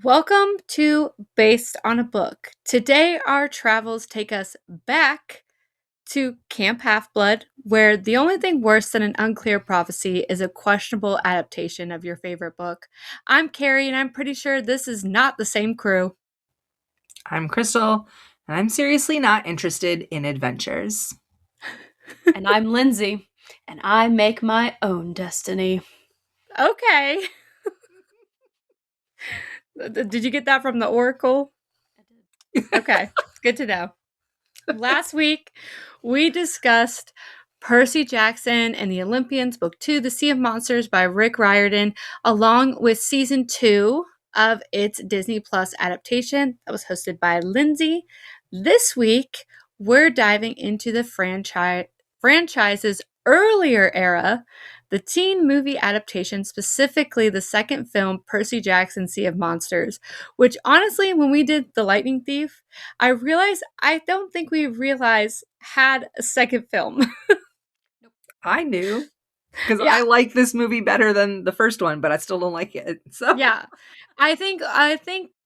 Welcome to Based on a Book. Today, our travels take us back to Camp Half-Blood, where the only thing worse than an unclear prophecy is a questionable adaptation of your favorite book. I'm Keri, and I'm pretty sure this is not the same crew. I'm Crystal, and I'm seriously not interested in adventures. And I'm Lindsey, and I make my own destiny. Okay. Did you get that from the Oracle? I did. Okay, good to know. Last week, we discussed Percy Jackson and the Olympians, Book 2, The Sea of Monsters by Riordan, along with Season 2 of its Disney Plus adaptation that was hosted by Lindsey. This week, we're diving into the franchise's earlier era, the teen movie adaptation, specifically the second film, Percy Jackson, Sea of Monsters, which honestly, when we did The Lightning Thief, I realized I don't think we realized had a second film. I knew, because Yeah. I like this movie better than the first one, but I still don't like it. So Yeah. I think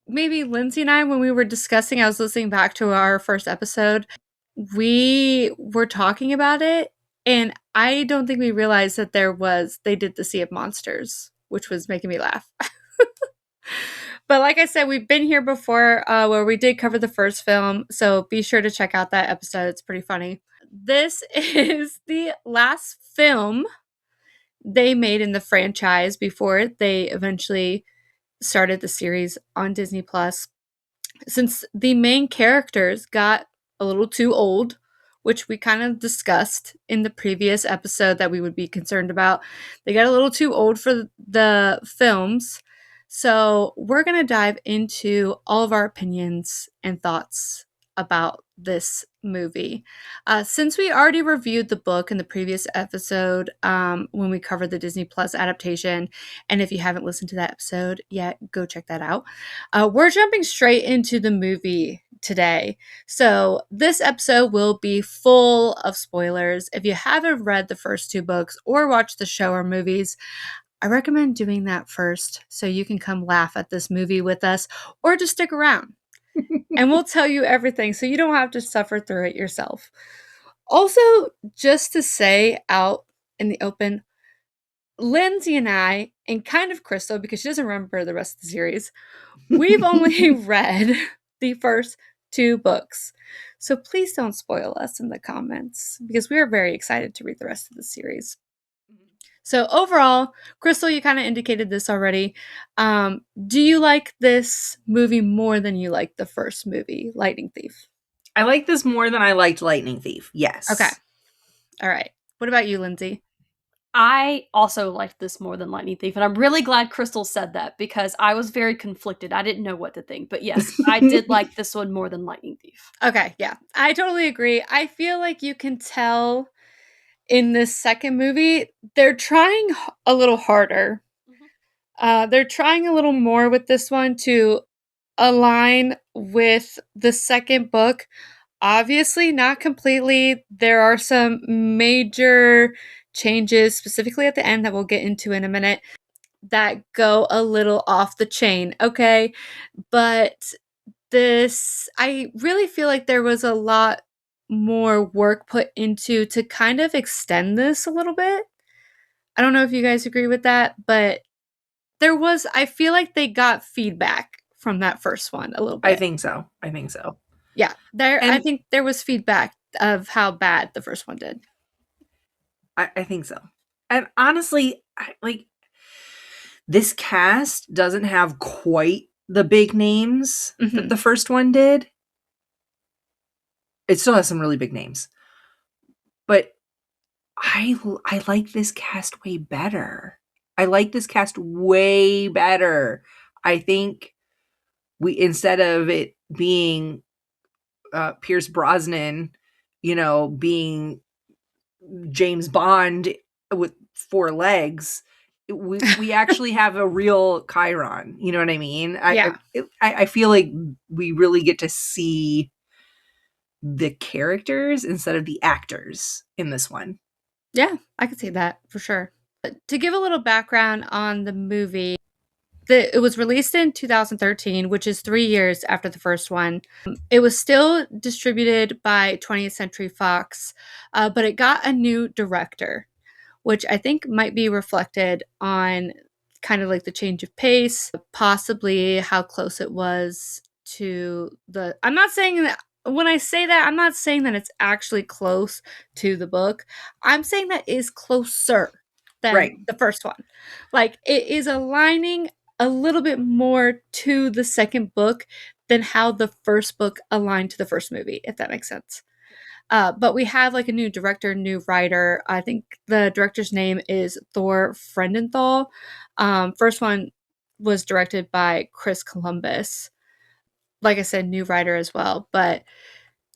maybe Lindsey and I, when we were discussing, I was listening back to our first episode, we were talking about it, and I don't think we realized that they did the Sea of Monsters, which was making me laugh. But like I said, we've been here before where we did cover the first film, so be sure to check out that episode. It's pretty funny. This is the last film they made in the franchise before they eventually started the series on Disney Plus. Since the main characters got a little too old, which we kind of discussed in the previous episode that we would be concerned about, they got a little too old for the films. So, we're going to dive into all of our opinions and thoughts about this movie. Since we already reviewed the book in the previous episode when we covered the Disney Plus adaptation, and if you haven't listened to that episode yet, go check that out. We're jumping straight into the movie today. So, this episode will be full of spoilers. If you haven't read the first two books or watched the show or movies, I recommend doing that first so you can come laugh at this movie with us or just stick around. And we'll tell you everything so you don't have to suffer through it yourself. Also, just to say out in the open, Lindsey and I, and kind of Crystal, because she doesn't remember the rest of the series, we've only read the first two books. So please don't spoil us in the comments because we are very excited to read the rest of the series. So overall, Crystal, you kind of indicated this already. Do you like this movie more than you like the first movie, Lightning Thief? I like this more than I liked Lightning Thief. Yes. Okay. All right. What about you, Lindsey? I also liked this more than Lightning Thief, and I'm really glad Crystal said that because I was very conflicted. I didn't know what to think, but yes, I did like this one more than Lightning Thief. Okay, yeah. I totally agree. I feel like you can tell in this second movie, they're trying a little harder. They're trying a little more with this one to align with the second book. Obviously, not completely. There are some major changes, specifically at the end, that we'll get into in a minute, that go a little off the chain, okay? But I really feel like there was a lot more work put into to kind of extend this a little bit. I don't know if you guys agree with that, but I feel like they got feedback from that first one a little bit. I think so. Yeah, I think there was feedback of how bad the first one did. I think so. And honestly, this cast doesn't have quite the big names that the first one did. It still has some really big names. But I like this cast way better. I think instead of it being Pierce Brosnan, being James Bond with four legs, we actually have a real Chiron. You know what I mean? Yeah. I feel like we really get to see the characters instead of the actors in this one. Yeah, I could see that for sure. To give a little background on the movie, it was released in 2013, which is 3 years after the first one. It was still distributed by 20th Century Fox, but it got a new director, which I think might be reflected on kind of like the change of pace, possibly how close it was to the. I'm not saying that when I say that, I'm not saying that it's actually close to the book. I'm saying that it is closer than Right. the first one. Like it is aligning a little bit more to the second book than how the first book aligned to the first movie, if that makes sense. But we have like a new director, new writer. I think the director's name is Thor Frendenthal. First one was directed by Chris Columbus. Like I said, new writer as well. But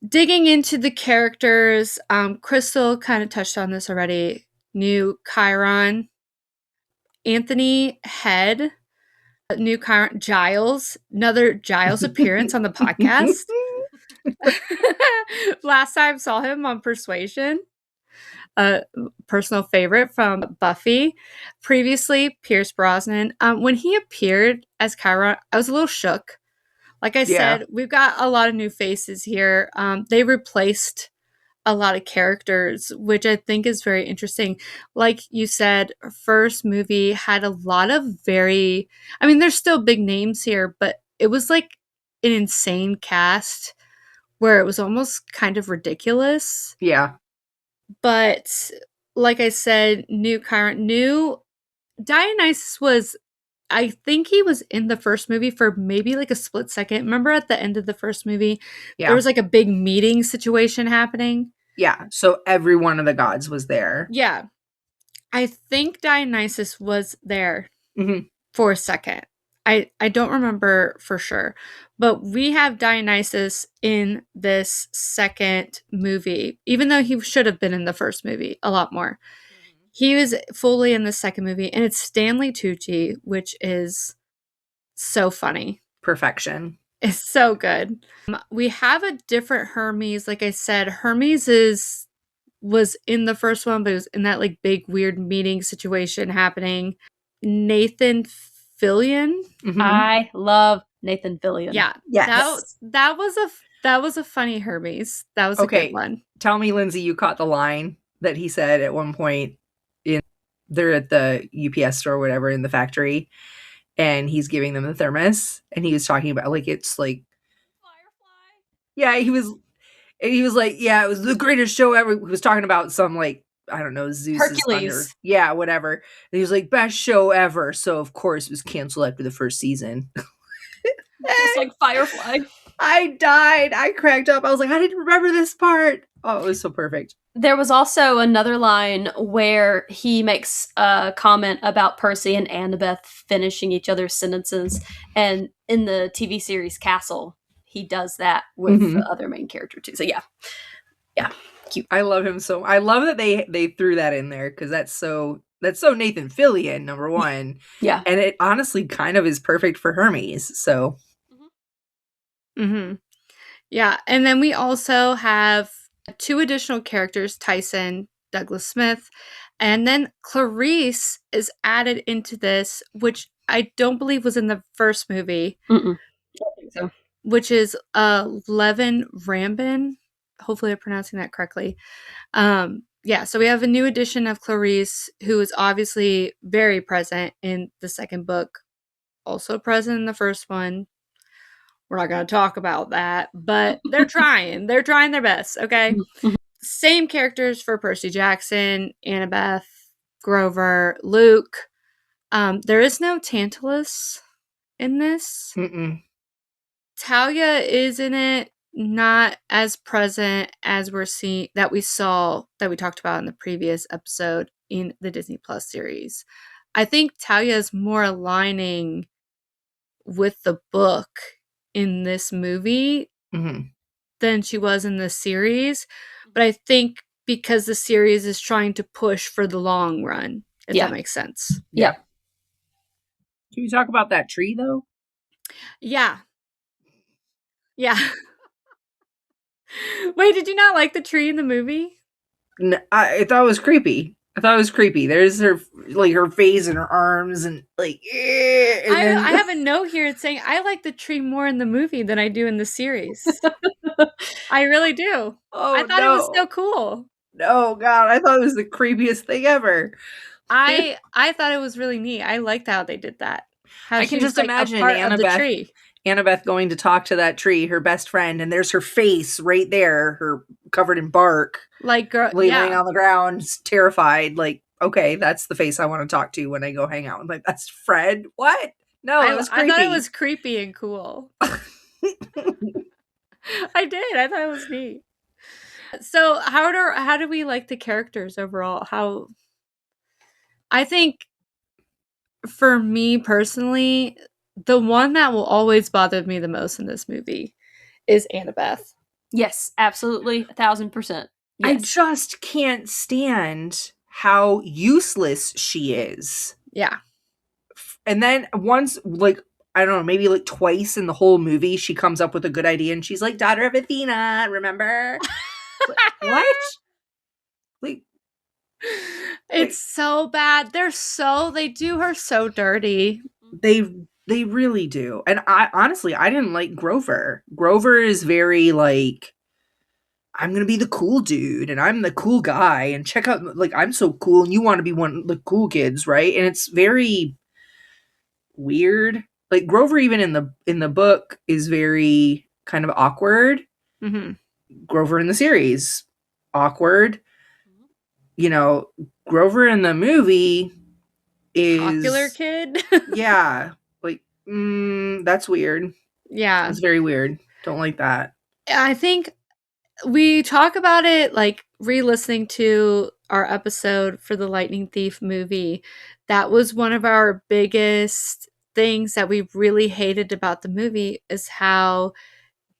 digging into the characters, Crystal kind of touched on this already. New Chiron, Anthony Head, new Chiron, Giles, another Giles appearance on the podcast. Last time saw him on Persuasion, a personal favorite from Buffy. Previously, Pierce Brosnan. When he appeared as Chiron, I was a little shook. Like I said, we've got a lot of new faces here. They replaced a lot of characters, which I think is very interesting. Like you said, first movie had a lot of very, I mean, there's still big names here, but it was like an insane cast where it was almost kind of ridiculous. Yeah. But like I said, new Dionysus was, I think he was in the first movie for maybe like a split second. Remember at the end of the first movie, there was like a big meeting situation happening? Yeah. So every one of the gods was there. Yeah. I think Dionysus was there for a second. I don't remember for sure. But we have Dionysus in this second movie, even though he should have been in the first movie a lot more. He was fully in the second movie, and it's Stanley Tucci, which is so funny. Perfection. It's so good. We have a different Hermes. Like I said, Hermes was in the first one, but it was in that like big weird meeting situation happening. Nathan Fillion. I love Nathan Fillion. Yeah. Yes. That was a funny Hermes. That was a good one. Tell me, Lindsay, you caught the line that he said at one point they're at the UPS store or whatever in the factory, and he's giving them the thermos, and he was talking about like it's like Firefly. Yeah, he was like, yeah, it was the greatest show ever. He was talking about some like, I don't know, Zeus's Hercules. Thunder. Yeah, whatever. And he was like, best show ever. So of course it was canceled after the first season. Just like Firefly. I died. I cracked up. I was like, I didn't remember this part. Oh, it was so perfect. There was also another line where he makes a comment about Percy and Annabeth finishing each other's sentences. And in the TV series Castle, he does that with the other main character too. So yeah. Yeah. Cute. I love him so. I love that they threw that in there because that's so Nathan Fillion, number one. Yeah. And it honestly kind of is perfect for Hermes. So. Yeah. And then we also have 2 additional characters, Tyson, Douglas Smith, and then Clarice is added into this, which I don't believe was in the first movie. I don't think so. Which is Levin Rambin. Hopefully I'm pronouncing that correctly. Yeah, so we have a new edition of Clarice, who is obviously very present in the second book, also present in the first one. We're not going to talk about that, but they're trying. They're trying their best, okay? Same characters for Percy Jackson, Annabeth, Grover, Luke. There is no Tantalus in this. Talia is in it, not as present as we talked about in the previous episode in the Disney Plus series. I think Talia is more aligning with the book in this movie than she was in the series. But I think because the series is trying to push for the long run, if that makes sense. Yeah. Can you talk about that tree though? Yeah. Yeah. Wait, did you not like the tree in the movie? No, I thought it was creepy. I thought it was creepy. There's her face and her arms and like. And I have a note here saying I like the tree more in the movie than I do in the series. I really do. Oh I thought it was so cool. No, God, I thought it was the creepiest thing ever. I thought it was really neat. I liked how they did that. How I can she's just like imagine a part of the tree. Annabeth going to talk to that tree, her best friend, and there's her face right there, her covered in bark, like laying on the ground, terrified. Like, okay, that's the face I want to talk to when I go hang out with my best friend. What? No, it was creepy. I thought it was creepy and cool. I did. I thought it was neat. So how do we like the characters overall? I think for me personally, the one that will always bother me the most in this movie is Annabeth. Yes, absolutely, 1000%. Yes. I just can't stand how useless she is. Yeah. And then once, like, I don't know, maybe like twice in the whole movie, she comes up with a good idea and she's like, daughter of Athena, remember? What? Like, it's so bad. They do her so dirty. They really do. And I didn't like Grover. Grover is very like, I'm gonna be the cool dude and I'm the cool guy and check out, like, I'm so cool and you want to be one of the cool kids, right? And it's very weird. Like Grover, even in the book, is very kind of awkward. Mm-hmm. Grover in the series, awkward. You know, Grover in the movie is popular kid. Yeah, like that's weird. Yeah, it's very weird. Don't like that. I think we talk about it, like re-listening to our episode for the Lightning Thief movie. That was one of our biggest things that we really hated about the movie, is how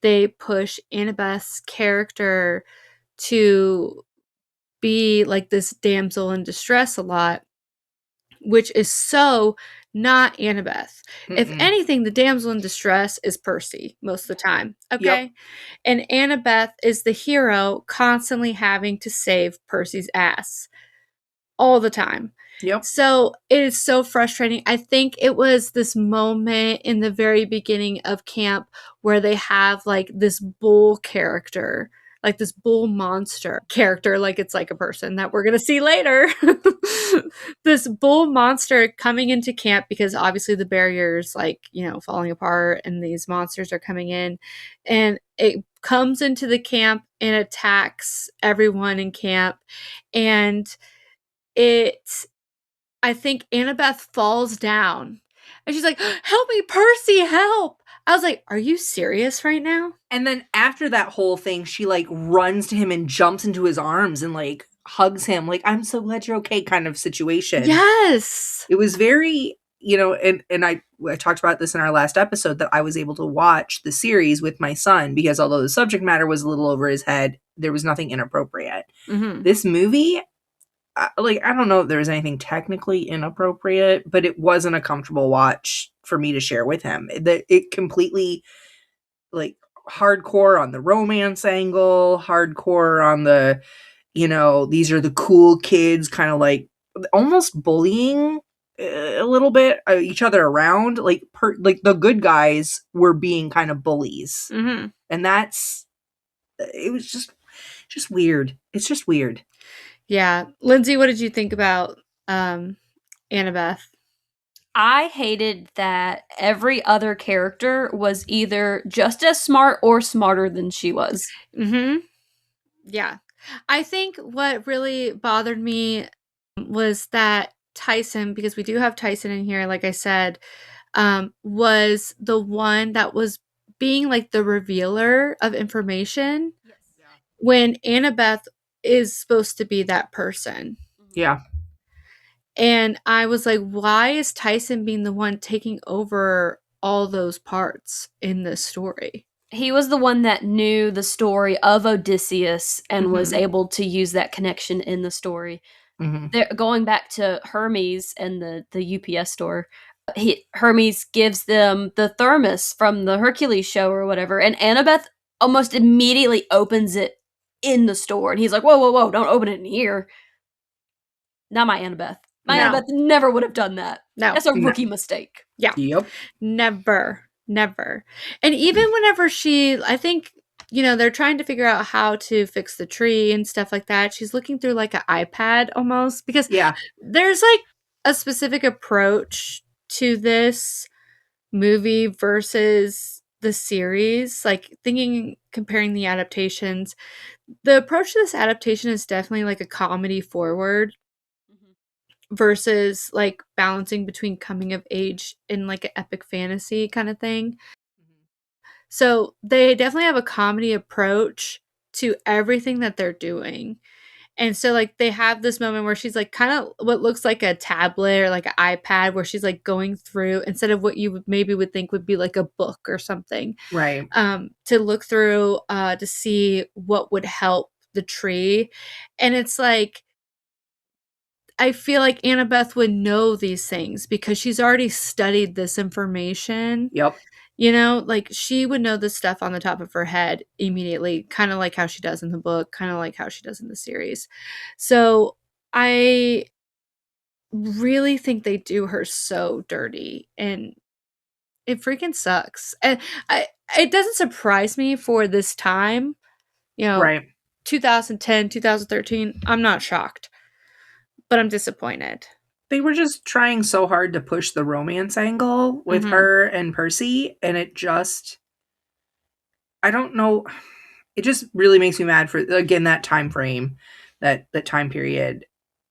they push Annabeth's character to be like this damsel in distress a lot, which is so not Annabeth. If anything, the damsel in distress is Percy most of the time. Okay. Yep. And Annabeth is the hero, constantly having to save Percy's ass all the time. Yep. So it is so frustrating. I think it was this moment in the very beginning of camp where they have like this bull character, like this bull monster character, like it's like a person that we're going to see later. This bull monster coming into camp because obviously the barrier's like, falling apart and these monsters are coming in, and it comes into the camp and attacks everyone in camp. And I think Annabeth falls down and she's like, help me, Percy, help. I was like, are you serious right now? And then after that whole thing, she like runs to him and jumps into his arms and like hugs him, like, I'm so glad you're okay kind of situation. Yes. It was very, and I talked about this in our last episode, that I was able to watch the series with my son because although the subject matter was a little over his head, there was nothing inappropriate. Mm-hmm. This movie, I don't know if there was anything technically inappropriate, but it wasn't a comfortable watch for me to share with him. It completely, like, hardcore on the romance angle, hardcore on the, these are the cool kids, kind of like almost bullying a little bit each other around. Like the good guys were being kind of bullies. Mm-hmm. And it was just weird. It's just weird. Yeah. Lindsay, what did you think about Annabeth? I hated that every other character was either just as smart or smarter than she was. Mm-hmm. Yeah. I think what really bothered me was that Tyson, because we do have Tyson in here, like I said, was the one that was being like the revealer of information. Yes. When Annabeth is supposed to be that person. Yeah. And I was like, why is Tyson being the one taking over all those parts in this story? He was the one that knew the story of Odysseus and was Mm-hmm. able to use that connection in the story. Mm-hmm. Going back to Hermes and the UPS store, Hermes gives them the thermos from the Hercules show or whatever, and Annabeth almost immediately opens it in the store, and he's like, whoa, don't open it in here. Not my Annabeth. My No. Annabeth never would have done that. No. That's a No. rookie mistake. Yeah. Yep. Never. And even whenever I think, they're trying to figure out how to fix the tree and stuff like that. She's looking through like an iPad almost, because there's like a specific approach to this movie versus the series. Like comparing the adaptations, the approach to this adaptation is definitely like a comedy forward versus like balancing between coming of age and like an epic fantasy kind of thing. So they definitely have a comedy approach to everything that they're doing. And so like they have this moment where she's like kind of what looks like a tablet or like an iPad, where she's like going through, instead of what you would think would be like a book or something, Right. to look through to see what would help the tree. And it's like, I feel like Annabeth would know these things because she's already studied this information. Yep. Like she would know this stuff on the top of her head immediately, kind of like how she does in the book, kind of like how she does in the series. So I really think they do her so dirty, and it freaking sucks. And it doesn't surprise me for this time, Right. 2010, 2013. I'm not shocked, but I'm disappointed. They were just trying so hard to push the romance angle with her and Percy, and it just, I don't know, it just really makes me mad for, again, that time frame, that time period,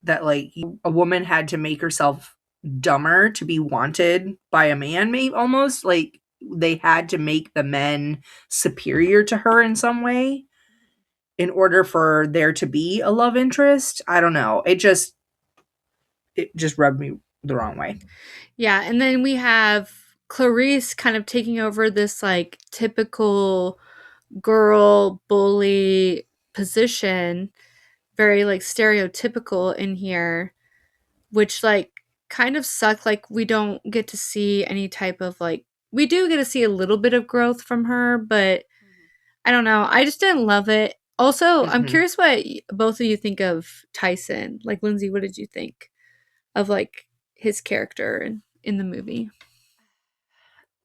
that like a woman had to make herself dumber to be wanted by a man, maybe almost like they had to make the men superior to her in some way in order for there to be a love interest. I don't know. It just rubbed me the wrong way. Yeah, and then we have Clarice kind of taking over this like typical girl bully position, very like stereotypical in here, which like kind of sucked. Like we don't get to see any type of like, we do get to see a little bit of growth from her, but I don't know. I just didn't love it. Also, I'm curious what both of you think of Tyson. Like, Lindsay, what did you think of like his character in the movie?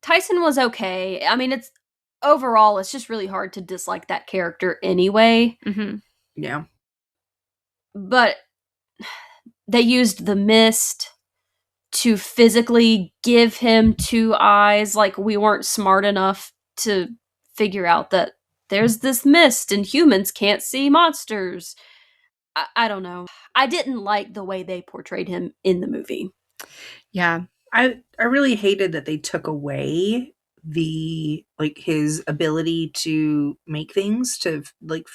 Tyson was okay. I mean, it's just really hard to dislike that character anyway. Yeah. But they used the mist to physically give him two eyes. Like, we weren't smart enough to figure out that there's this mist and humans can't see monsters. I don't know. I didn't like the way they portrayed him in the movie. Yeah. I really hated that they took away the like his ability to make things, to like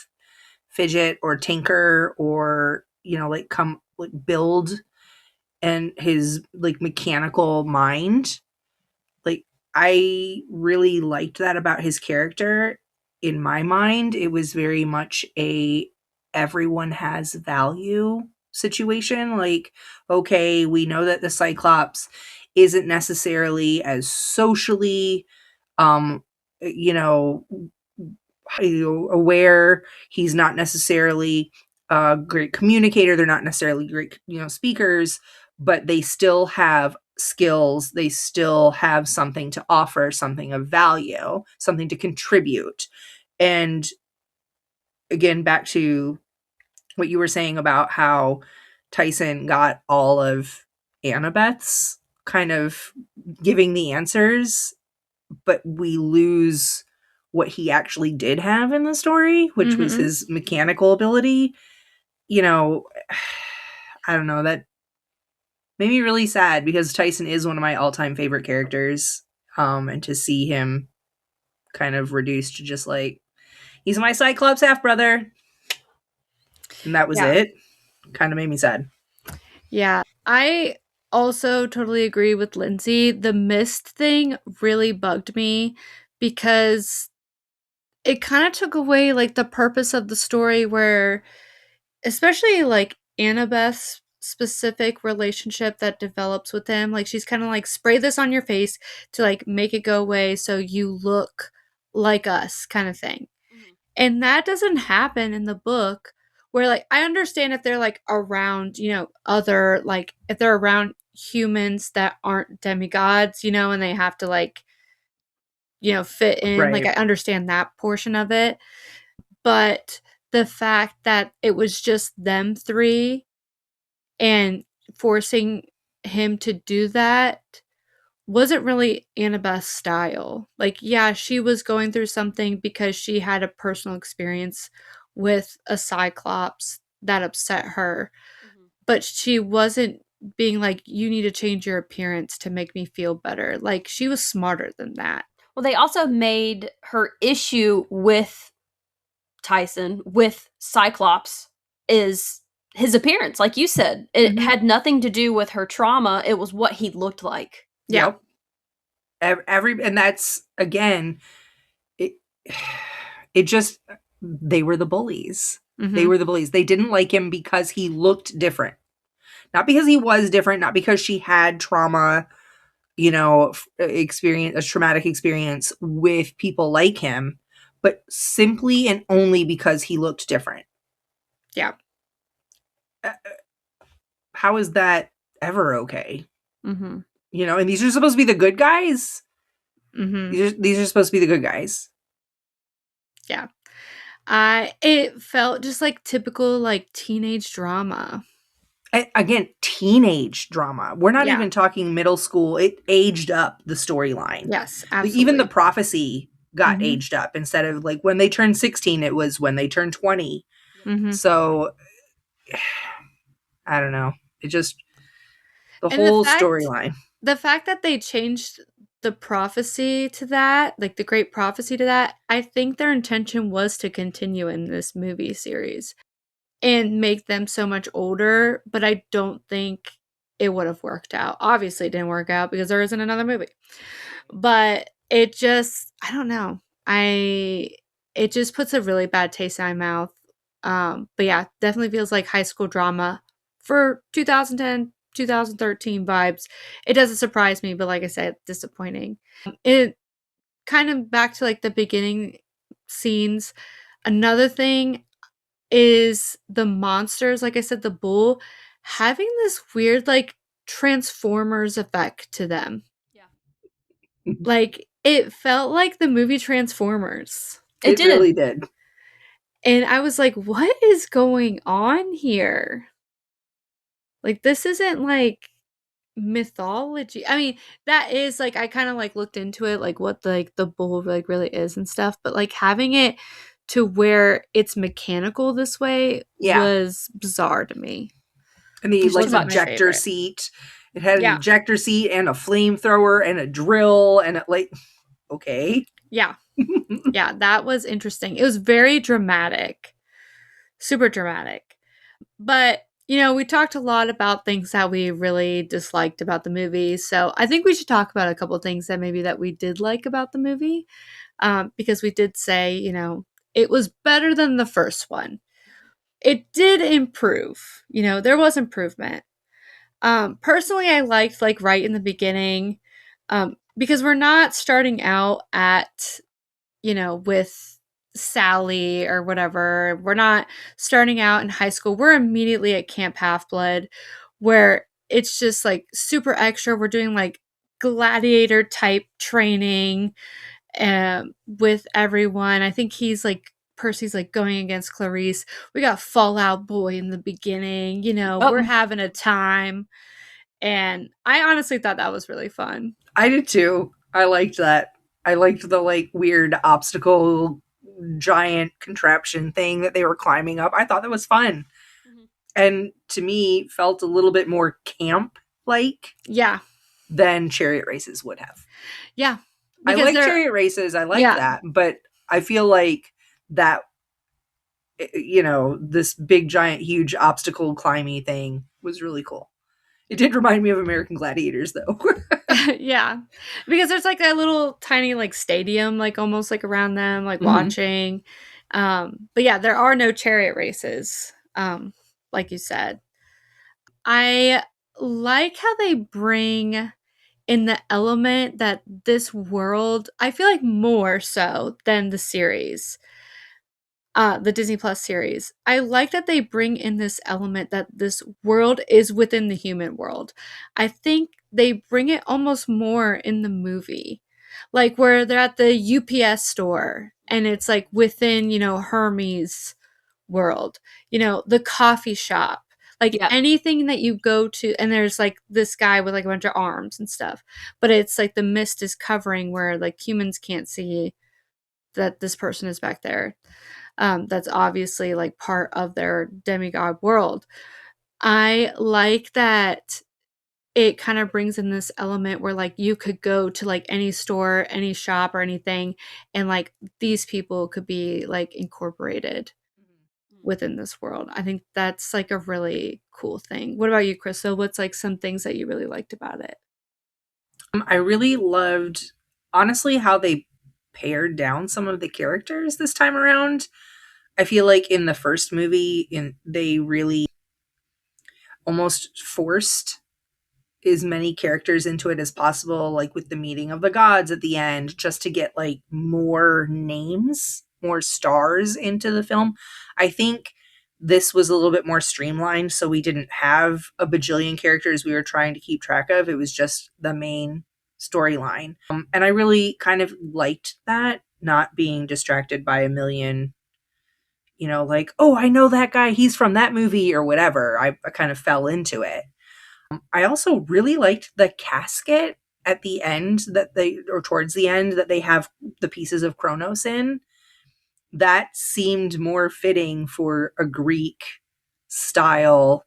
fidget or tinker or like come like build, and his like mechanical mind. Like I really liked that about his character. In my mind, it was very much a everyone has value situation. Like, okay, we know that the Cyclops isn't necessarily as socially you know aware. He's not necessarily a great communicator. They're not necessarily great speakers, but they still have skills. They still have something to offer, something of value, something to contribute. And again, back to what you were saying about how Tyson got all of Annabeth's kind of giving the answers, but we lose what he actually did have in the story, which was his mechanical ability. I don't know, that made me really sad because Tyson is one of my all-time favorite characters. And to see him kind of reduced to just like, he's my Cyclops half-brother, and that was it, kind of made me sad. Yeah. I also totally agree with Lindsay. The mist thing really bugged me because it kind of took away like the purpose of the story, where especially like Annabeth's specific relationship that develops with him, like she's kind of like, spray this on your face to like make it go away so you look like us kind of thing. And that doesn't happen in the book, where like I understand if they're like around, you know, other like if they're around humans that aren't demigods, you know, and they have to like, you know, fit in, like Right. I understand that portion of it. But the fact that it was just them three and forcing him to do that wasn't really Annabeth's style. Like, yeah, she was going through something because she had a personal experience with a cyclops that upset her, Mhm. but she wasn't being like, you need to change your appearance to make me feel better. Like, she was smarter than that. Well, they also made her issue with Tyson, with Cyclops, is his appearance. Like you said, it Mhm. had nothing to do with her trauma. It was what he looked like. Yeah. Yep. And that's again, it, it just, they were the bullies. They Mhm. were the bullies. They didn't like him because he looked different. Not because he was different, not because she had trauma, you know, experience, a traumatic experience with people like him, but simply and only because he looked different. Yeah. How is that ever okay? Mhm. You know, and these are supposed to be the good guys. Mhm. These are supposed to be the good guys. Yeah. It felt just like typical like teenage drama. Again, teenage drama. We're not Yeah. even talking middle school. It aged up the storyline. Yes, Even the absolutely. prophecy got Mhm. aged up. Instead of like when they turned 16, it was when they turned 20. Mhm. So I don't know. It just, the And the whole fact storyline. the fact that they changed the prophecy to that, like the great prophecy to that, I think their intention was to continue in this movie series and make them so much older, but I don't think it would have worked out. Obviously, it didn't work out because there isn't another movie. But it just, I don't know. It just puts a really bad taste in my mouth. But yeah, definitely feels like high school drama for 2010, 2013 vibes. It doesn't surprise me, but like I said, disappointing. It kind of back to like the beginning scenes. Another thing is the monsters, like I said, the bull having this weird like Transformers effect to them. Yeah. Like it felt like the movie Transformers. It It did. really did. And I was like, what is going on here? Like this isn't like mythology. I mean, that is like I kind of like looked into it like what the bull like really is and stuff, but like having it to where it's mechanical this way Yeah. was bizarre to me. And the There's like too Wasn't my much. ejector favorite. seat. It had an Yeah. ejector seat and a flamethrower and a drill and it, like, okay. Yeah. Yeah, that was interesting. It was very dramatic. Super dramatic. But, you know, we talked a lot about things that we really disliked about the movie. So I think we should talk about a couple of things that maybe that we did like about the movie. Because we did say, you know, it was better than the first one. It did improve. You know, there was improvement. Personally, I liked like right in the beginning, because we're not starting out at, you know, with Sally or whatever. We're not starting out in high school. We're immediately at Camp Half Blood, where it's just like super extra. We're doing like gladiator type training with everyone. I think Percy's like going against Clarice. We got Fallout Boy in the beginning. You know, we're Oh, having a time. And I honestly thought that was really fun. I did too. I liked that. I liked the like weird obstacle giant contraption thing that they were climbing up. I thought that was fun. Mhm. And to me felt a little bit more camp like Yeah. than chariot races would have. Yeah. I Because like they're, chariot races. I like yeah. that, but I feel like that, you know, this big giant huge obstacle climby thing was really cool. It did remind me of American Gladiators though. Yeah. Because there's like a little tiny like stadium like almost like around them like Mhm. watching. But yeah, there are no chariot races. Like you said. I like how they bring in the element that this world, I feel like more so than the series. the Disney Plus series. I like that they bring in this element that this world is within the human world. I think they bring it almost more in the movie. Like where they're at the UPS store and it's like within, Hermes world, the coffee shop, like Yeah. anything that you go to, and there's like this guy with like a bunch of arms and stuff, but it's like the mist is covering where like humans can't see that this person is back there. That's obviously like part of their demigod world. I like that it kind of brings in this element where like you could go to like any store, any shop or anything, and like these people could be like incorporated within this world. I think that's like a really cool thing. What about you, Crystal? What's like some things that you really liked about it? I really loved, honestly, how they pared down some of the characters this time around. I feel like in the first movie, they really almost forced as many characters into it as possible, like with the meeting of the gods at the end, just to get like more names, more stars into the film. I think this was a little bit more streamlined, so we didn't have a bajillion characters we were trying to keep track of. It was just the main storyline. And I really kind of liked that, not being distracted by a million, like, oh, I know that guy, he's from that movie or whatever. I kind of fell into it. I also really liked the casket at the end or towards the end that they have the pieces of Kronos in. That seemed more fitting for a Greek style,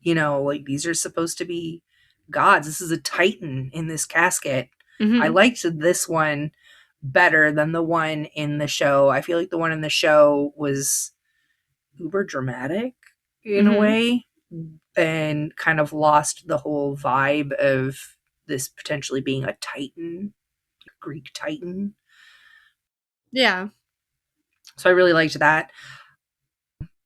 like these are supposed to be gods. This is a titan in this casket. I liked this one better than the one in the show. I feel like the one in the show was uber dramatic in a way, and kind of lost the whole vibe of this potentially being a titan, Greek titan. Yeah. So I really liked that.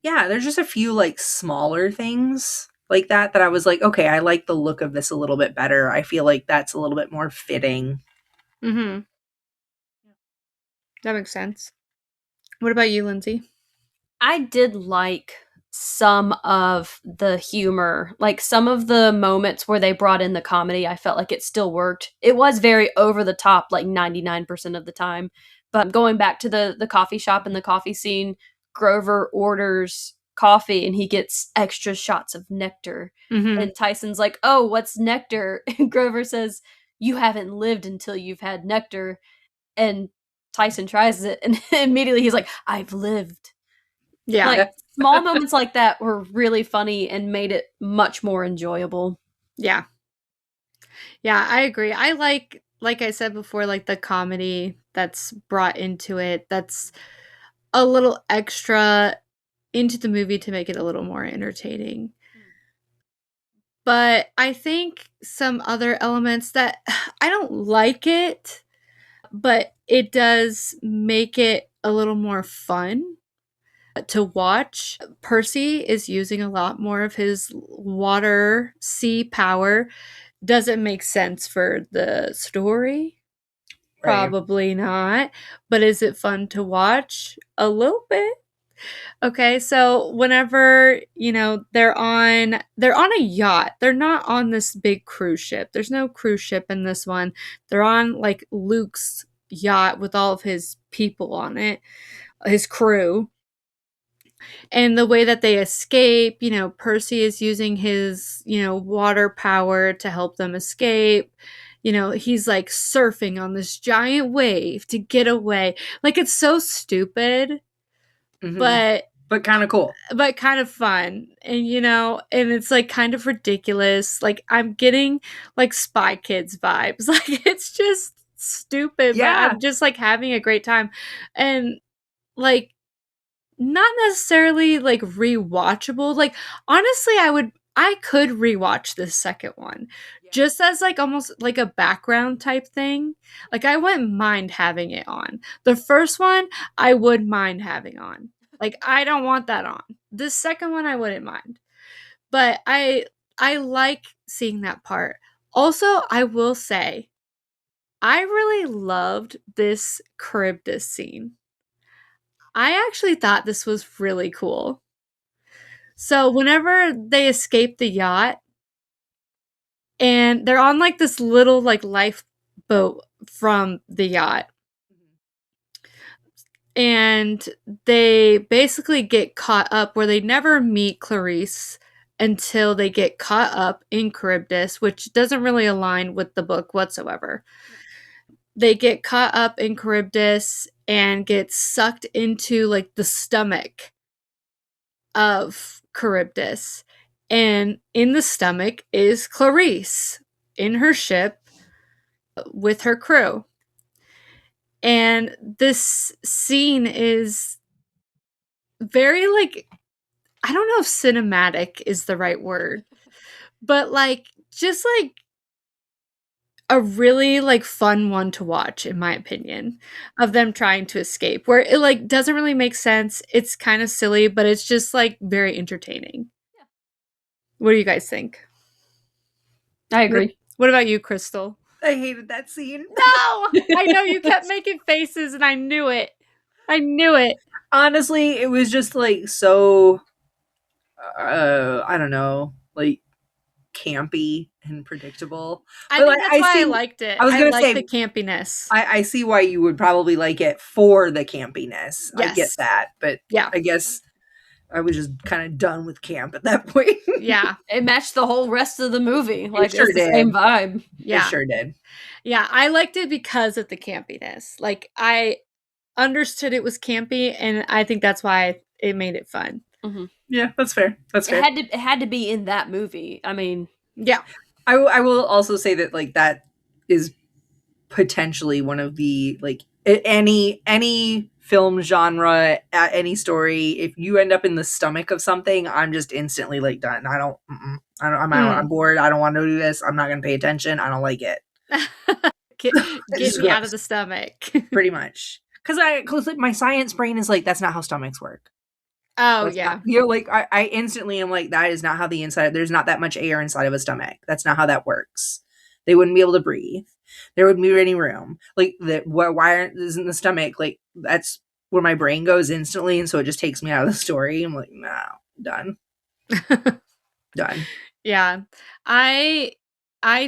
Yeah, there's just a few like smaller things like that I was like, okay, I like the look of this a little bit better. I feel like that's a little bit more fitting. That makes sense. What about you, Lindsay? I did like some of the humor, like some of the moments where they brought in the comedy. I felt like it still worked. It was very over the top, like 99% of the time. But going back to the coffee shop and the coffee scene, Grover orders coffee and he gets extra shots of nectar. And Tyson's like, "Oh, what's nectar?" And Grover says, "You haven't lived until you've had nectar." And Tyson tries it and immediately he's like, "I've lived." Yeah. Like small moments like that were really funny and made it much more enjoyable. Yeah. Yeah, I agree. I like I said before, like the comedy that's brought into it. That's a little extra into the movie to make it a little more entertaining. But I think some other elements that I don't like it, but it does make it a little more fun to watch. Percy is using a lot more of his water sea power. Does it make sense for the story? Right. Probably not. But is it fun to watch? A little bit. Okay, so whenever, they're on a yacht. They're not on this big cruise ship. There's no cruise ship in this one. They're on like Luke's yacht with all of his people on it, his crew. And the way that they escape, Percy is using his, water power to help them escape. He's like surfing on this giant wave to get away. Like it's so stupid, but kind of cool. But kind of fun. And and it's like kind of ridiculous. Like I'm getting like Spy Kids vibes. Like it's just stupid, but I'm just like having a great time. And like not necessarily like rewatchable. Like honestly, I could rewatch this second one just as like almost like a background type thing. Like I wouldn't mind having it on. The first one I would mind having on. Like I don't want that on. This second one I wouldn't mind. But I like seeing that part. Also, I will say I really loved this Charybdis scene. I actually thought this was really cool. So whenever they escape the yacht and they're on like this little like lifeboat from the yacht, and they basically get caught up where they never meet Clarice until they get caught up in Charybdis, which doesn't really align with the book whatsoever. They get caught up in Charybdis and get sucked into like the stomach of Charybdis. And in the stomach is Clarice in her ship with her crew. And this scene is very like, I don't know if cinematic is the right word, but like just like a really like fun one to watch, in my opinion, of them trying to escape, where it like doesn't really make sense. It's kind of silly, but it's just like very entertaining. Yeah. What do you guys think? I agree. What about you, Crystal? I hated that scene. No! I know you kept making faces and I knew it. I knew it. Honestly, it was just like so I don't know, like campy and predictable. I But think like, that's why I liked it. I was I gonna like say the campiness. I see why you would probably like it for the campiness. I get Yes. that, but Yeah. I guess I was just kind of done with camp at that point. Yeah. It matched the whole rest of the movie. Like, sure it's the did. same vibe. Yeah. It sure did. Yeah, I liked it because of the campiness. Like, I understood it was campy, and I think that's why it made it fun. Mm-hmm. Yeah, that's fair. That's fair. It had to be in that movie. I mean, yeah. I will also say that like that is potentially one of the like any film genre, any story. If you end up in the stomach of something, I'm just instantly like done. I don't. I'm out. I'm bored. I don't want to do this. I'm not going to pay attention. I don't like it. Get me out of the stomach. Pretty much. Because like, my science brain is like, that's not how stomachs work. Oh, That's yeah. Not, you know, like, I instantly am like, that is not how the inside, there's not that much air inside of a stomach. That's not how that works. They wouldn't be able to breathe. There wouldn't be any room. Like, why isn't the stomach, like, that's where my brain goes instantly, and so it just takes me out of the story. I'm like, no, done. Done. Yeah. I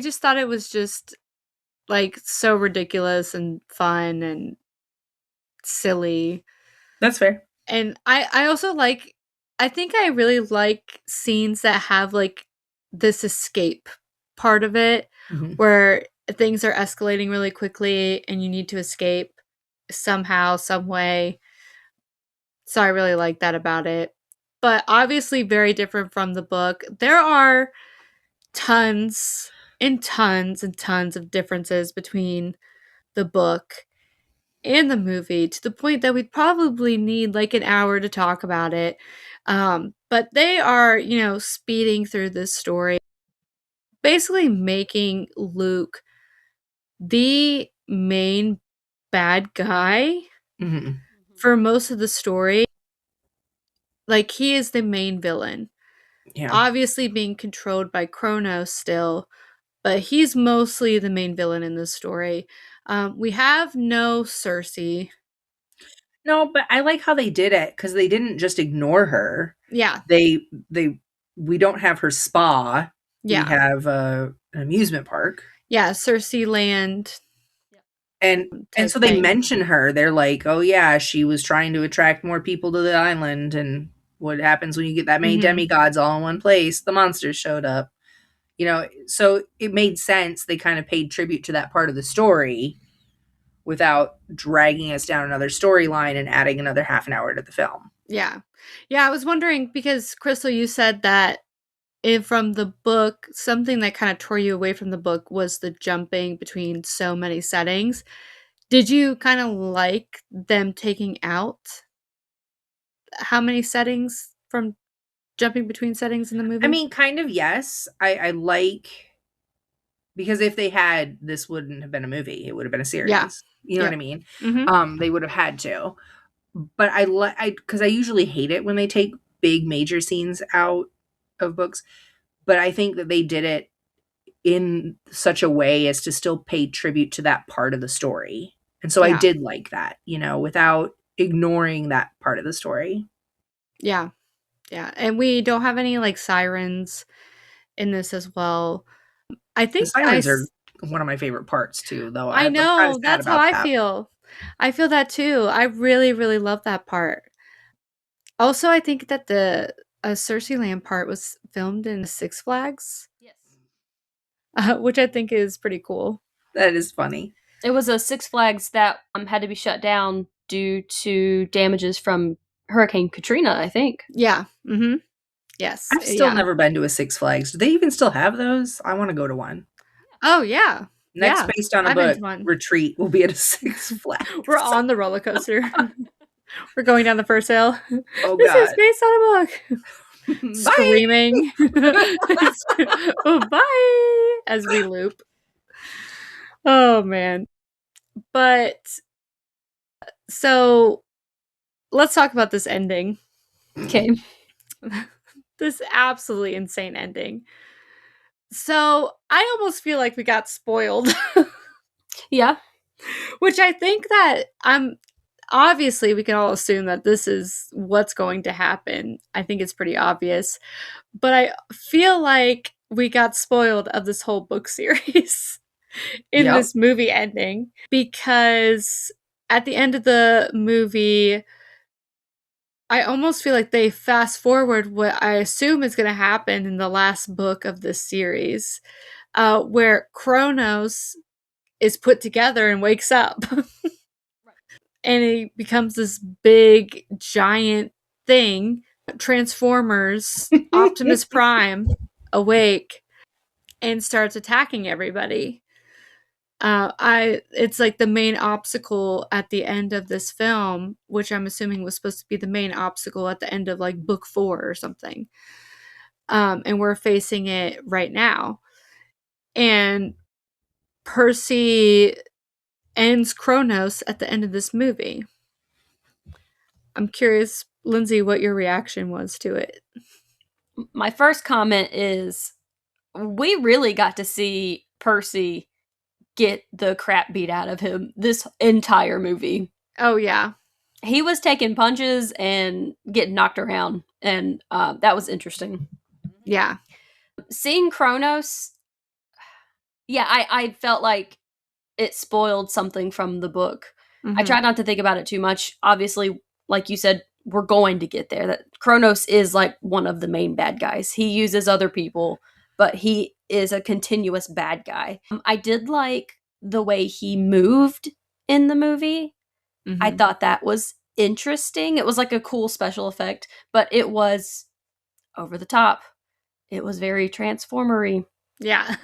just thought it was just, like, so ridiculous and fun and silly. That's fair. And I also like, I think I really like scenes that have like this escape part of it, where things are escalating really quickly and you need to escape somehow, some way. So I really like that about it. But obviously very different from the book. There are tons and tons and tons of differences between the book and the movie, to the point that we'd probably need like an hour to talk about it. But they are, speeding through this story, basically making Luke the main bad guy for most of the story. Like, he is the main villain. Yeah. Obviously being controlled by Kronos still, but he's mostly the main villain in this story. We have no Cersei. No, but I like how they did it, because they didn't just ignore her. Yeah. We don't have her spa. Yeah. We have an amusement park. Yeah, Cersei Land. And so they mention her. They're like, oh yeah, she was trying to attract more people to the island, and what happens when you get that many demigods all in one place? The monsters showed up. So it made sense. They kind of paid tribute to that part of the story without dragging us down another storyline and adding another half an hour to the film. Yeah. Yeah, I was wondering, because Crystal, you said that from the book, something that kind of tore you away from the book was the jumping between so many settings. Did you kind of like them taking out how many settings from jumping between settings in the movie? I mean, kind of, yes. I like, because if they had, this wouldn't have been a movie. It would have been a series. Yeah. You know what I mean? Mm-hmm. They would have had to. But because I usually hate it when they take big major scenes out of books. But I think that they did it in such a way as to still pay tribute to that part of the story. And so I did like that, without ignoring that part of the story. Yeah. Yeah. And we don't have any like sirens in this as well. I The think sirens are one of my favorite parts too, though. I I'm kind of know, sad that's how about I that. feel. I feel that too. I really, really love that part. Also, I think that the Cersei Land part was filmed in Six Flags, Yes. which I think is pretty cool. That is funny. It was a Six Flags that had to be shut down due to damages from Hurricane Katrina, I think. Yeah. Mm-hmm. Yes. I've still Yeah. never been to a Six Flags. Do they even still have those? I want to go to one. Oh, yeah. Next, Yeah. based on a I've been book to one. retreat, will be at a Six Flags. We're on the roller coaster. We're going down the first hill. Oh, This is God. based on a book. Bye. Screaming. Oh, bye. As we loop. Oh, man. But so let's talk about this ending. Okay. This absolutely insane ending. So I almost feel like we got spoiled. Yeah. Which I think that obviously we can all assume that this is what's going to happen. I think it's pretty obvious. But I feel like we got spoiled of this whole book series in this movie ending, because at the end of the movie, I almost feel like they fast forward what I assume is going to happen in the last book of this series, where Kronos is put together and wakes up. And he becomes this big, giant thing. Transformers, Optimus Prime, awake, and starts attacking everybody. It's like the main obstacle at the end of this film, which I'm assuming was supposed to be the main obstacle at the end of like book 4 or something. And we're facing it right now. And Percy ends Kronos at the end of this movie. I'm curious, Lindsey, what your reaction was to it. My first comment is we really got to see Percy get the crap beat out of him this entire movie. Oh, yeah. He was taking punches and getting knocked around, and that was interesting. Yeah. Seeing Kronos, yeah, I felt like it spoiled something from the book. Mm-hmm. I tried not to think about it too much. Obviously, like you said, we're going to get there. That Kronos is like one of the main bad guys. He uses other people, but he is a continuous bad guy. I did like the way he moved in the movie. Mm-hmm. I thought that was interesting. It was like a cool special effect, but it was over the top. It was very Transformery. Yeah.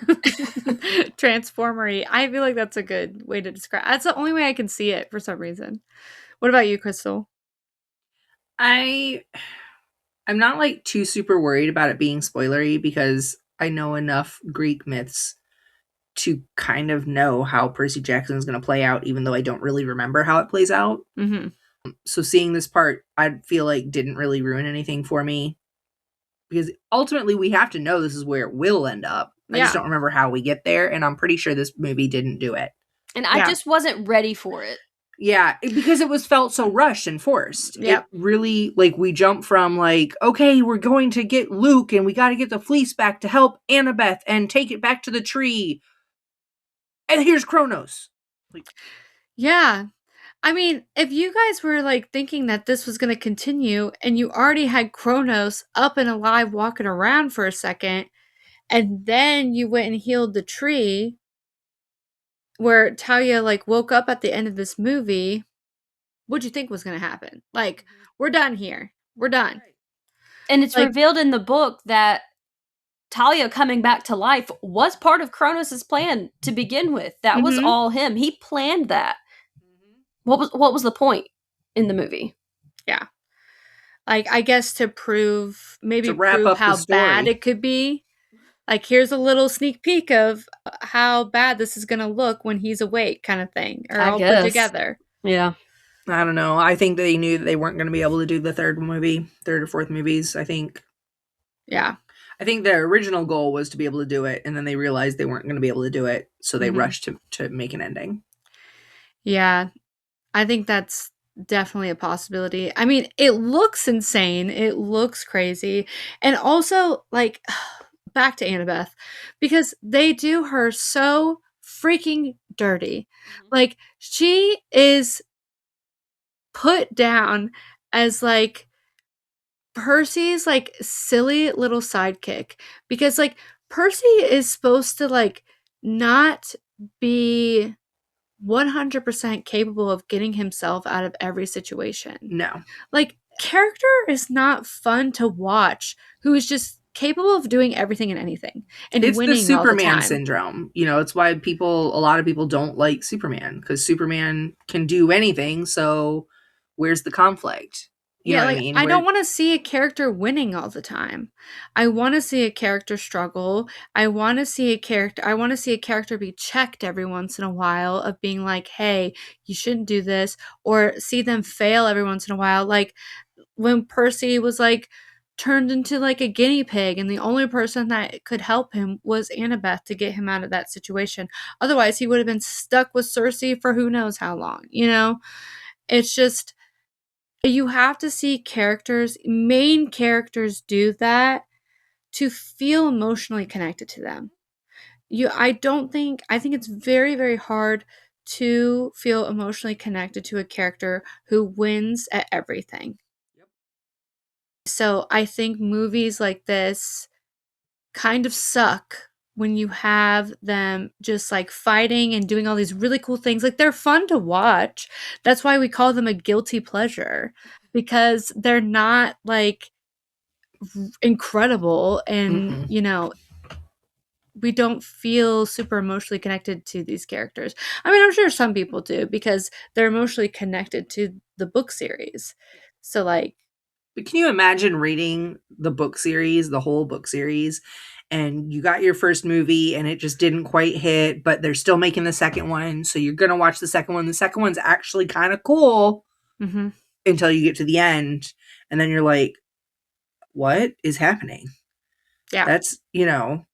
Transformery. I feel like that's a good way to describe it. That's the only way I can see it for some reason. What about you, Crystal? I'm not like too super worried about it being spoilery, because I know enough Greek myths to kind of know how Percy Jackson is going to play out, even though I don't really remember how it plays out. Mm-hmm. So seeing this part, I feel like didn't really ruin anything for me, because ultimately we have to know this is where it will end up. I just don't remember how we get there, and I'm pretty sure this movie didn't do it. And I just wasn't ready for it. Yeah, because it was felt so rushed and forced. Yep. It really, like, we jump from, like, okay, we're going to get Luke, and we got to get the fleece back to help Annabeth and take it back to the tree. And here's Kronos. Like, yeah. I mean, if you guys were, like, thinking that this was going to continue, and you already had Kronos up and alive walking around for a second, and then you went and healed the tree, where Talia, like, woke up at the end of this movie, what'd you think was going to happen? Like, we're done here. We're done. And it's Like, revealed in the book that Talia coming back to life was part of Kronos' plan to begin with. That was all him. He planned that. What was the point in the movie? Yeah. Like, I guess to prove, maybe to wrap prove up how the story. bad it could be. Like, here's a little sneak peek of how bad this is going to look when he's awake, kind of thing. Or all put together. Yeah. I don't know. I think they knew that they weren't going to be able to do the third or fourth movies, I think. Yeah. I think their original goal was to be able to do it, and then they realized they weren't going to be able to do it, so they rushed to make an ending. Yeah. I think that's definitely a possibility. I mean, it looks insane. It looks crazy. And also, like, back to Annabeth, because they do her so freaking dirty. Like, she is put down as, like, Percy's, like, silly little sidekick. Because, like, Percy is supposed to, like, not be 100% capable of getting himself out of every situation. No. Like, character is not fun to watch who is just capable of doing everything and anything and It's the winning all the Superman time. syndrome. You know, it's why a lot of people don't like Superman, because Superman can do anything. So where's the conflict? You know what I mean? I don't want to see a character winning all the time. I want to see a character struggle. I want to see a character be checked every once in a while of being like, "Hey, you shouldn't do this," or see them fail every once in a while. Like when Percy was like turned into like a guinea pig and the only person that could help him was Annabeth to get him out of that situation. Otherwise, he would have been stuck with Cersei for who knows how long, you know? It's just you have to see main characters do that to feel emotionally connected to them. I think it's very, very hard to feel emotionally connected to a character who wins at everything. Yep. So I think movies like this kind of suck when you have them just like fighting and doing all these really cool things. Like they're fun to watch. That's why we call them a guilty pleasure, because they're not like incredible and, Mm-mm. you know, we don't feel super emotionally connected to these characters. I mean, I'm sure some people do because they're emotionally connected to the book series. So like, but can you imagine reading the book series, the whole book series, and you got your first movie and it just didn't quite hit, but they're still making the second one, so you're gonna watch the second one. The second one's actually kind of cool until you get to the end, and then you're like, what is happening? Yeah. That's, you know,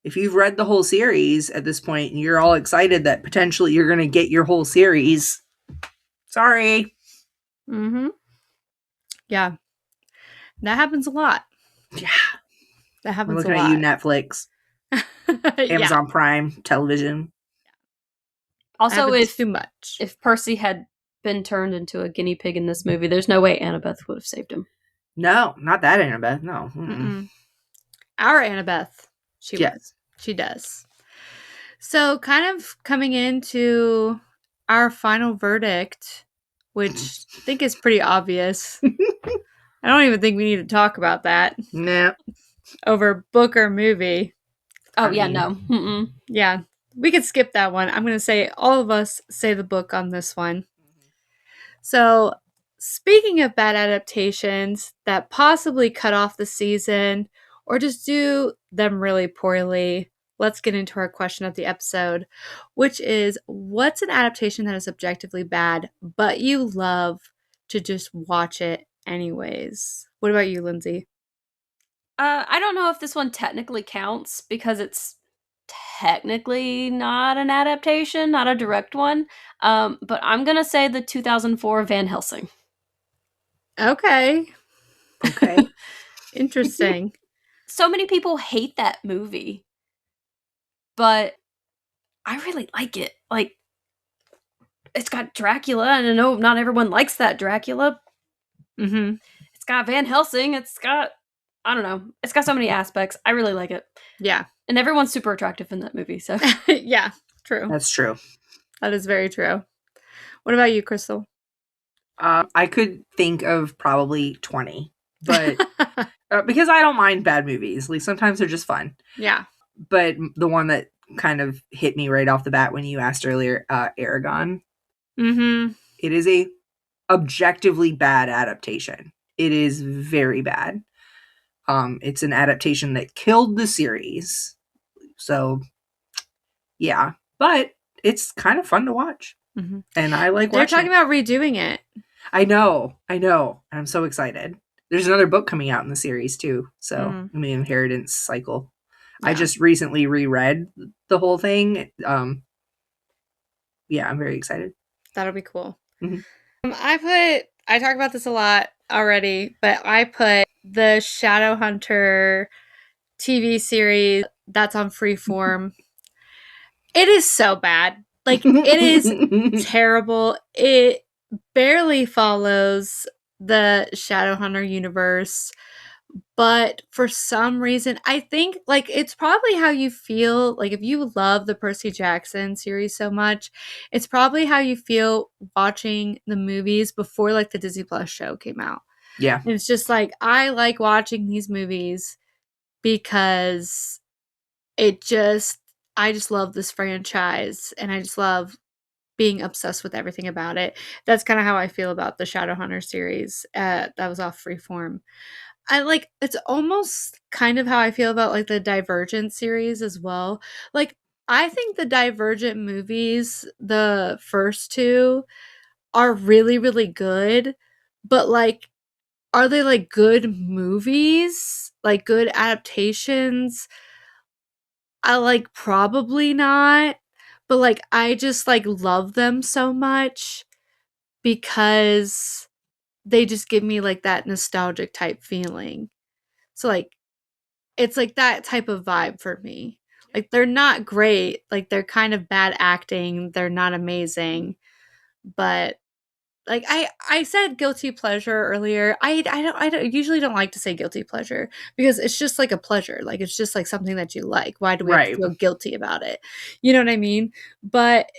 if you've read the whole series at this point and you're all excited that potentially you're going to get your whole series, sorry. Yeah. That happens a lot. Yeah. That I'm happens looking a at lot. you, Netflix, Amazon Prime, television. Also, too much. If Percy had been turned into a guinea pig in this movie, there's no way Annabeth would have saved him. No, not that Annabeth. No. Our Annabeth. Yes. She does. So kind of coming into our final verdict, which I think is pretty obvious. I don't even think we need to talk about that. Nah. Over book or movie. Oh, yeah, no. Mm-mm. Yeah, we could skip that one. I'm going to say all of us say the book on this one. So, speaking of bad adaptations that possibly cut off the season or just do them really poorly, let's get into our question of the episode, which is what's an adaptation that is objectively bad, but you love to just watch it anyways? What about you, Lindsay? I don't know if this one technically counts because it's technically not an adaptation, not a direct one. But I'm gonna say the 2004 Van Helsing. Okay. Okay. Interesting. So many people hate that movie, but I really like it. Like, it's got Dracula, and I know not everyone likes that Dracula. It's got Van Helsing. It's got, I don't know. It's got so many aspects. I really like it. Yeah. And everyone's super attractive in that movie, so. Yeah, true. That's true. That is very true. What about you, Crystal? I could think of probably 20, but because I don't mind bad movies. Like sometimes they're just fun. Yeah. But the one that kind of hit me right off the bat when you asked earlier, Eragon. It is a objectively bad adaptation. It is very bad. It's an adaptation that killed the series. So, yeah. But it's kind of fun to watch. And I like They're watching talking about redoing it. I know. I'm so excited. There's another book coming out in the series too. So, I mean, Inheritance Cycle. Yeah. I just recently reread the whole thing. Yeah, I'm very excited. That'll be cool. I talk about this a lot already, but I put the Shadowhunter TV series that's on Freeform. It is so bad. Like, it is terrible. It barely follows the Shadowhunter universe. But for some reason, I think, like, it's probably how you feel. Like, if you love the Percy Jackson series so much, it's probably how you feel watching the movies before, like, the Disney Plus show came out. Yeah. And it's just like, I like watching these movies because I just love this franchise and I just love being obsessed with everything about it. That's kind of how I feel about the Shadowhunter series that was off Freeform. It's almost kind of how I feel about like the Divergent series as well. Like, I think the Divergent movies, the first two, are really, really good, but like, are they like good movies? Like good adaptations? I like probably not, but like I just like love them so much because they just give me like that nostalgic type feeling. So like it's like that type of vibe for me. Like they're not great, like they're kind of bad acting, they're not amazing, but like I said guilty pleasure earlier. I usually don't like to say guilty pleasure because it's just like a pleasure. Like it's just like something that you like. Why do we have to Right. feel guilty about it? You know what I mean? But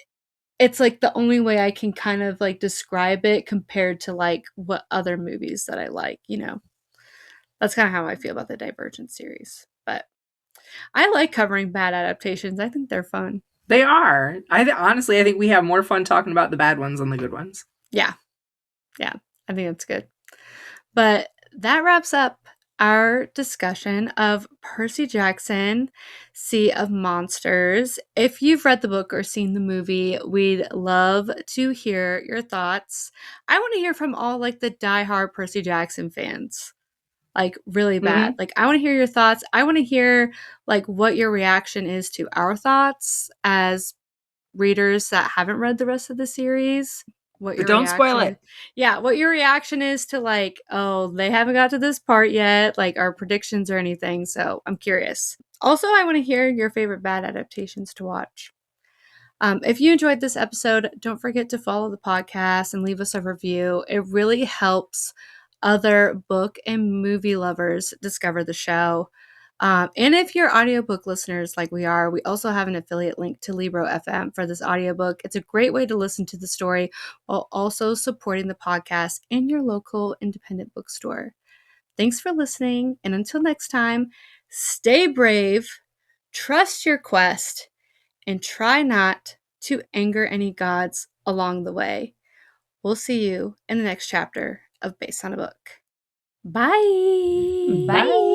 it's like the only way I can kind of like describe it compared to like what other movies that I like, you know. That's kind of how I feel about the Divergent series. But I like covering bad adaptations. I think they're fun. They are. Honestly, I think we have more fun talking about the bad ones than the good ones. Yeah. Yeah. I think that's good. But that wraps up our discussion of Percy Jackson, Sea of Monsters. If you've read the book or seen the movie, we'd love to hear your thoughts. I want to hear from all like the diehard Percy Jackson fans. Like really bad. Like I want to hear your thoughts. I want to hear like what your reaction is to our thoughts as readers that haven't read the rest of the series. What But your don't spoil reaction it. is. Yeah, what your reaction is to like, oh, they haven't got to this part yet, like our predictions or anything. So I'm curious. Also, I want to hear your favorite bad adaptations to watch. If you enjoyed this episode, don't forget to follow the podcast and leave us a review. It really helps other book and movie lovers discover the show. And if you're audiobook listeners like we are, we also have an affiliate link to Libro FM for this audiobook. It's a great way to listen to the story while also supporting the podcast in your local independent bookstore. Thanks for listening, and until next time, stay brave, trust your quest, and try not to anger any gods along the way. We'll see you in the next chapter of Based on a Book. Bye. Bye.